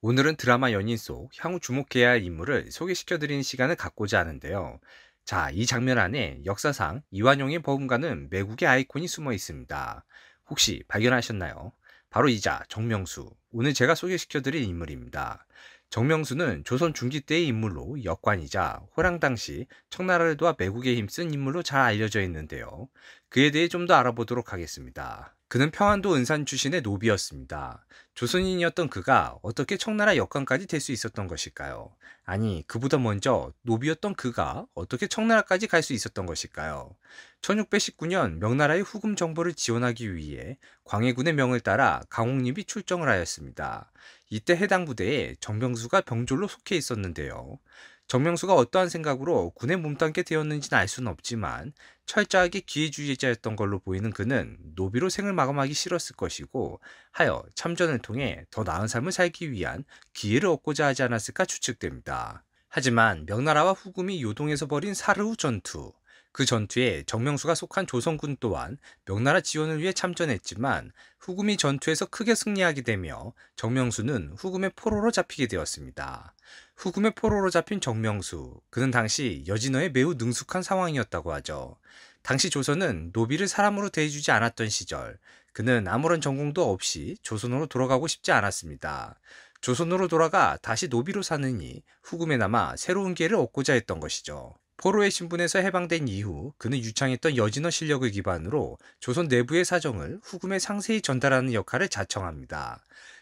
오늘은 드라마 연인 속 향후 주목해야 할 인물을 소개시켜드리는 시간을 갖고자 하는데요. 자, 이 장면 안에 역사상 이완용의 버금가는 매국의 아이콘이 숨어 있습니다. 혹시 발견하셨나요? 바로 이자 정명수. 오늘 제가 소개시켜드릴 인물입니다. 정명수는 조선 중기 때의 인물로 역관이자 호랑 당시 청나라를 도와 매국에 힘쓴 인물로 잘 알려져 있는데요. 그에 대해 좀 더 알아보도록 하겠습니다. 그는 평안도 은산 출신의 노비였습니다. 조선인이었던 그가 어떻게 청나라 역관까지 될 수 있었던 것일까요? 아니, 그보다 먼저 노비였던 그가 어떻게 청나라까지 갈 수 있었던 것일까요? 1619년 명나라의 후금 정보를 지원하기 위해 광해군의 명을 따라 강홍립이 출정을 하였습니다. 이때 해당 부대에 정명수가 병졸로 속해 있었는데요. 정명수가 어떠한 생각으로 군에 몸담게 되었는지는 알 수는 없지만 철저하게 기회주의자였던 걸로 보이는 그는 노비로 생을 마감하기 싫었을 것이고 하여 참전을 통해 더 나은 삶을 살기 위한 기회를 얻고자 하지 않았을까 추측됩니다. 하지만 명나라와 후금이 요동해서 벌인 사르후 전투, 그 전투에 정명수가 속한 조선군 또한 명나라 지원을 위해 참전했지만 후금이 전투에서 크게 승리하게 되며 정명수는 후금의 포로로 잡히게 되었습니다. 후금의 포로로 잡힌 정명수, 그는 당시 여진어에 매우 능숙한 상황이었다고 하죠. 당시 조선은 노비를 사람으로 대해주지 않았던 시절, 그는 아무런 전공도 없이 조선으로 돌아가고 싶지 않았습니다. 조선으로 돌아가 다시 노비로 사느니 후금에 남아 새로운 기회를 얻고자 했던 것이죠. 포로의 신분에서 해방된 이후 그는 유창했던 여진어 실력을 기반으로 조선 내부의 사정을 후금에 상세히 전달하는 역할을 자청합니다.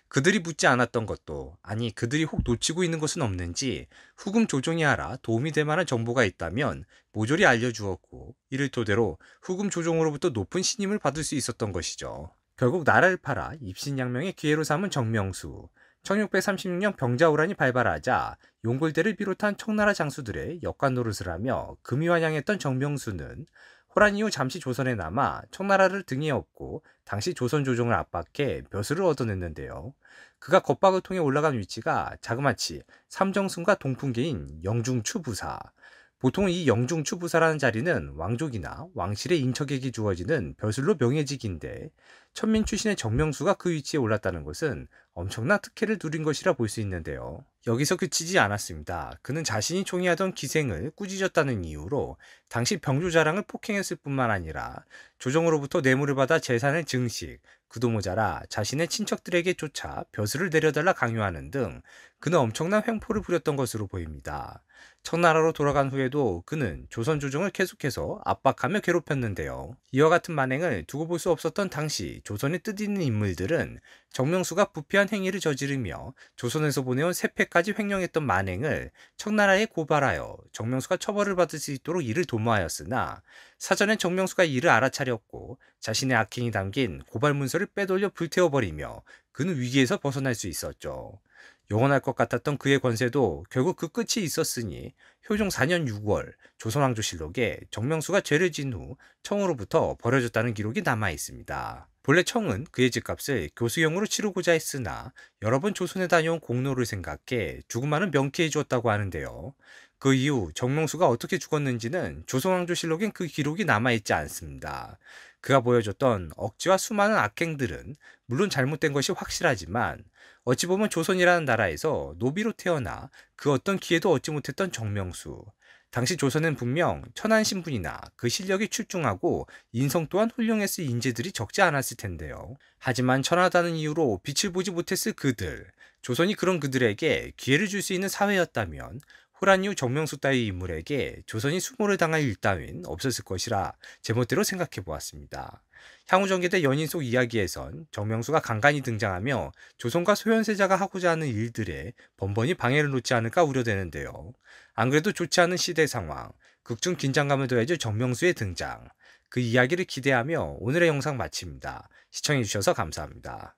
그들이 묻지 않았던 것도, 아니 그들이 혹 놓치고 있는 것은 없는지 후금 조정이 알아 도움이 될 만한 정보가 있다면 모조리 알려주었고, 이를 토대로 후금 조정으로부터 높은 신임을 받을 수 있었던 것이죠. 결국 나라를 팔아 입신양명의 기회로 삼은 정명수. 1636년 병자호란이 발발하자 용골대를 비롯한 청나라 장수들의 역관 노릇을 하며 금이환영했던 정명수는 호란 이후 잠시 조선에 남아 청나라를 등에 업고 당시 조선 조정을 압박해 벼슬을 얻어냈는데요. 그가 겁박을 통해 올라간 위치가 자그마치 삼정승과 동풍계인 영중추부사. 보통 이 영중추부사라는 자리는 왕족이나 왕실의 인척에게 주어지는 벼슬로 명예직인데 천민 출신의 정명수가 그 위치에 올랐다는 것은 엄청난 특혜를 누린 것이라 볼 수 있는데요. 여기서 그치지 않았습니다. 그는 자신이 총애하던 기생을 꾸짖었다는 이유로 당시 병조 자랑을 폭행했을 뿐만 아니라 조정으로부터 뇌물을 받아 재산을 증식, 그도 모자라 자신의 친척들에게 쫓아 벼슬을 내려달라 강요하는 등 그는 엄청난 횡포를 부렸던 것으로 보입니다. 청나라로 돌아간 후에도 그는 조선 조정을 계속해서 압박하며 괴롭혔는데요. 이와 같은 만행을 두고 볼 수 없었던 당시 조선에 뜻있는 인물들은 정명수가 부패한 행위를 저지르며 조선에서 보내온 세패까지 횡령했던 만행을 청나라에 고발하여 정명수가 처벌을 받을 수 있도록 이를 도모하였으나 사전에 정명수가 이를 알아차렸고 자신의 악행이 담긴 고발 문서를 빼돌려 불태워버리며 그는 위기에서 벗어날 수 있었죠. 영원할 것 같았던 그의 권세도 결국 그 끝이 있었으니 효종 4년 6월 조선왕조실록에 정명수가 죄를 진 후 청으로부터 버려졌다는 기록이 남아 있습니다. 본래 청은 그의 집값을 교수용으로 치르고자 했으나 여러 번 조선에 다녀온 공로를 생각해 죽음만은 명쾌해 주었다고 하는데요. 그 이후 정명수가 어떻게 죽었는지는 조선왕조실록엔 그 기록이 남아있지 않습니다. 그가 보여줬던 억지와 수많은 악행들은 물론 잘못된 것이 확실하지만 어찌 보면 조선이라는 나라에서 노비로 태어나 그 어떤 기회도 얻지 못했던 정명수. 당시 조선은 분명 천한 신분이나 그 실력이 출중하고 인성 또한 훌륭했을 인재들이 적지 않았을 텐데요. 하지만 천하다는 이유로 빛을 보지 못했을 그들, 조선이 그런 그들에게 기회를 줄 수 있는 사회였다면 호란 이후 정명수 따위 인물에게 조선이 수모를 당할 일 따윈 없었을 것이라 제멋대로 생각해 보았습니다. 향후 전개될 연인 속 이야기에선 정명수가 간간히 등장하며 조선과 소현세자가 하고자 하는 일들에 번번이 방해를 놓지 않을까 우려되는데요. 안 그래도 좋지 않은 시대 상황, 극중 긴장감을 더해줄 정명수의 등장, 그 이야기를 기대하며 오늘의 영상 마칩니다. 시청해주셔서 감사합니다.